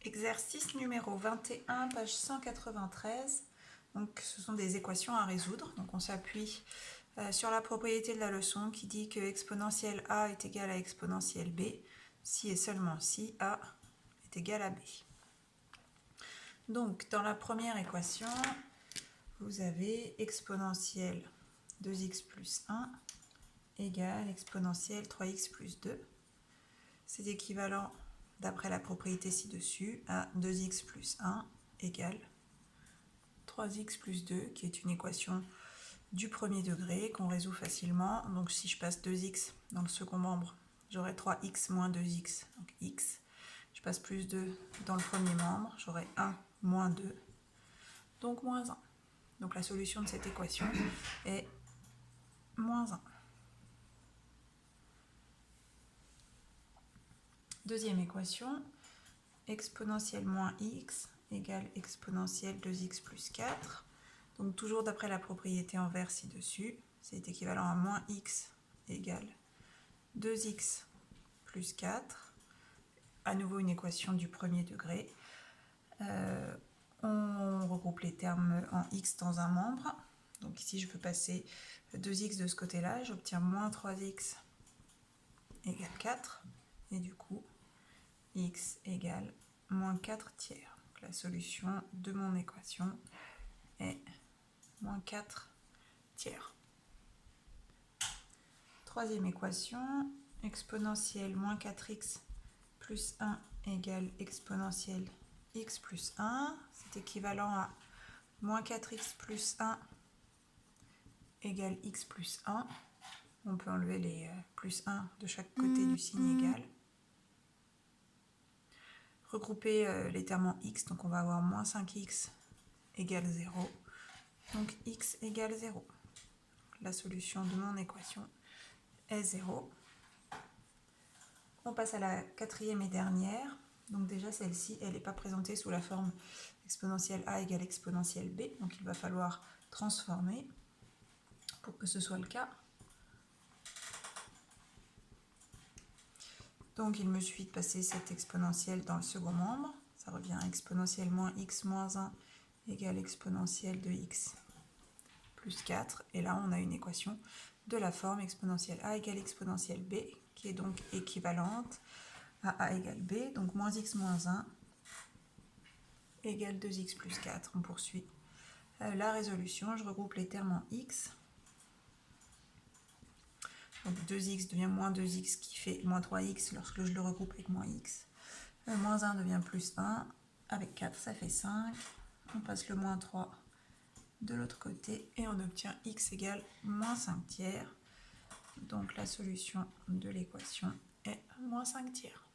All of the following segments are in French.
Exercice numéro 21, page 193. Donc, ce sont des équations à résoudre. Donc, on s'appuie sur la propriété de la leçon qui dit que exponentielle a est égal à exponentielle b si et seulement si a est égal à b. Donc, dans la première équation, vous avez exponentielle 2x plus 1 égale exponentielle 3x plus 2. C'est équivalent, d'après la propriété ci-dessus, à 2x plus 1 égale 3x plus 2, qui est une équation du premier degré qu'on résout facilement. Donc si je passe 2x dans le second membre, j'aurai 3x moins 2x, donc x. Je passe plus 2 dans le premier membre, j'aurai 1 moins 2, donc moins 1. Donc la solution de cette équation est moins 1. Deuxième équation, exponentielle moins x égale exponentielle 2x plus 4. Donc toujours d'après la propriété envers ci-dessus, c'est équivalent à moins x égale 2x plus 4. À nouveau une équation du premier degré. On regroupe les termes en x dans un membre. Donc ici je veux passer 2x de ce côté-là, j'obtiens moins 3x égale 4. Et du coup, x égale moins 4 tiers. Donc la solution de mon équation est moins 4 tiers. Troisième équation, exponentielle moins 4x plus 1 égale exponentielle x plus 1. C'est équivalent à moins 4x plus 1 égale x plus 1. On peut enlever les plus 1 de chaque côté du signe égal. Regrouper les termes en x, donc on va avoir moins 5x égale 0. Donc x égale 0. La solution de mon équation est 0. On passe à la quatrième et dernière. Donc déjà celle-ci, elle n'est pas présentée sous la forme exponentielle a égale exponentielle b. Donc il va falloir transformer pour que ce soit le cas. Donc il me suffit de passer cette exponentielle dans le second membre. Ça revient à exponentielle moins x moins 1 égale exponentielle de x plus 4. Et là on a une équation de la forme exponentielle a égale exponentielle b, qui est donc équivalente à a égale b. Donc moins x moins 1 égale 2x plus 4. On poursuit la résolution. Je regroupe les termes en x. Donc 2x devient moins 2x qui fait moins 3x lorsque je le regroupe avec moins x. Moins 1 devient plus 1. Avec 4, ça fait 5. On passe le moins 3 de l'autre côté et on obtient x égale moins 5 tiers. Donc la solution de l'équation est moins 5 tiers.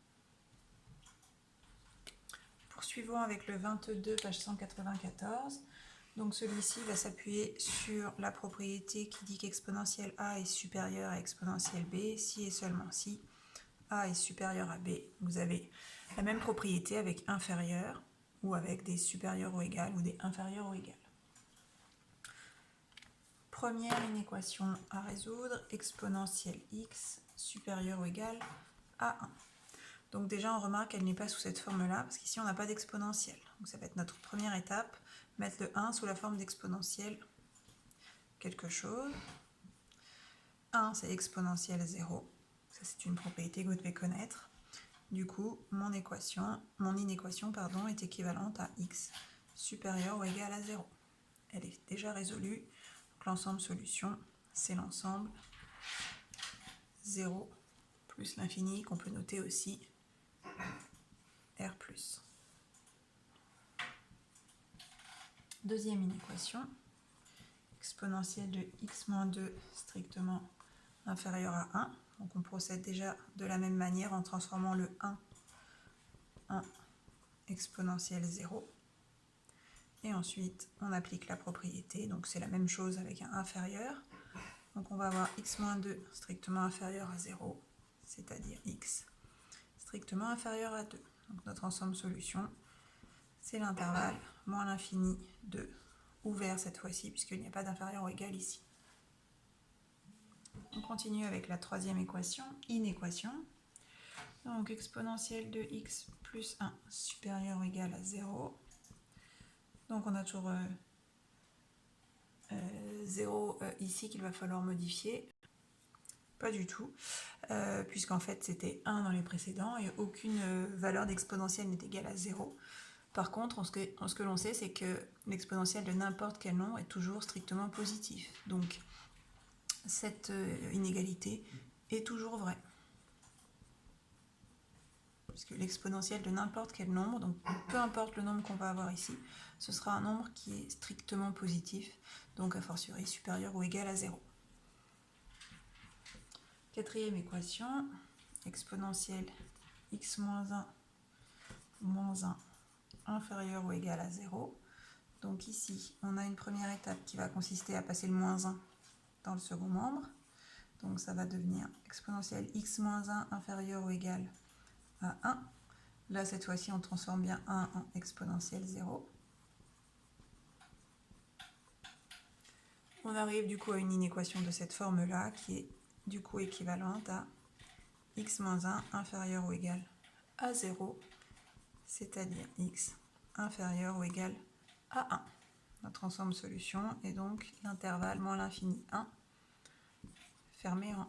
Poursuivons avec le 22, page 194. Donc celui-ci va s'appuyer sur la propriété qui dit qu'exponentielle a est supérieure à exponentielle b si et seulement si a est supérieur à b. Vous avez la même propriété avec inférieur ou avec des supérieurs ou égales ou des inférieurs ou égales. Première, une équation à résoudre, exponentielle x supérieure ou égale à 1. Donc déjà on remarque qu'elle n'est pas sous cette forme-là parce qu'ici on n'a pas d'exponentielle. Donc ça va être notre première étape, mettre le 1 sous la forme d'exponentielle quelque chose. 1 c'est exponentielle 0. Ça c'est une propriété que vous devez connaître. Du coup, mon inéquation est équivalente à x supérieur ou égal à 0. Elle est déjà résolue. Donc l'ensemble solution, c'est l'ensemble 0 plus l'infini qu'on peut noter aussi R+. Deuxième inéquation, exponentielle de x moins 2 strictement inférieur à 1. Donc on procède déjà de la même manière en transformant le 1 en exponentielle 0. Et ensuite, on applique la propriété. Donc c'est la même chose avec un inférieur. Donc on va avoir x moins 2 strictement inférieur à 0, c'est-à-dire x strictement inférieur à 2. Donc notre ensemble solution, c'est l'intervalle moins l'infini de ouvert cette fois-ci, puisqu'il n'y a pas d'inférieur ou égal ici. On continue avec la troisième équation, inéquation. Donc exponentielle de x plus 1 supérieur ou égal à 0. Donc on a toujours 0 ici qu'il va falloir modifier. Pas du tout, puisqu'en fait c'était 1 dans les précédents et aucune valeur d'exponentielle n'est égale à 0. Par contre, ce que l'on sait, c'est que l'exponentielle de n'importe quel nombre est toujours strictement positif. Donc, cette inégalité est toujours vraie. Puisque l'exponentielle de n'importe quel nombre, donc peu importe le nombre qu'on va avoir ici, ce sera un nombre qui est strictement positif, donc a fortiori supérieur ou égal à 0. Quatrième équation, exponentielle x moins 1 moins 1 inférieur ou égal à 0. Donc ici, on a une première étape qui va consister à passer le moins 1 dans le second membre. Donc ça va devenir exponentielle x moins 1 inférieur ou égal à 1. Là, cette fois-ci, on transforme bien 1 en exponentielle 0. On arrive du coup à une inéquation de cette forme-là qui est du coup équivalente à x moins 1 inférieur ou égal à 0, c'est-à-dire x inférieur ou égal à 1. Notre ensemble solution est donc l'intervalle moins l'infini 1 fermé en 1.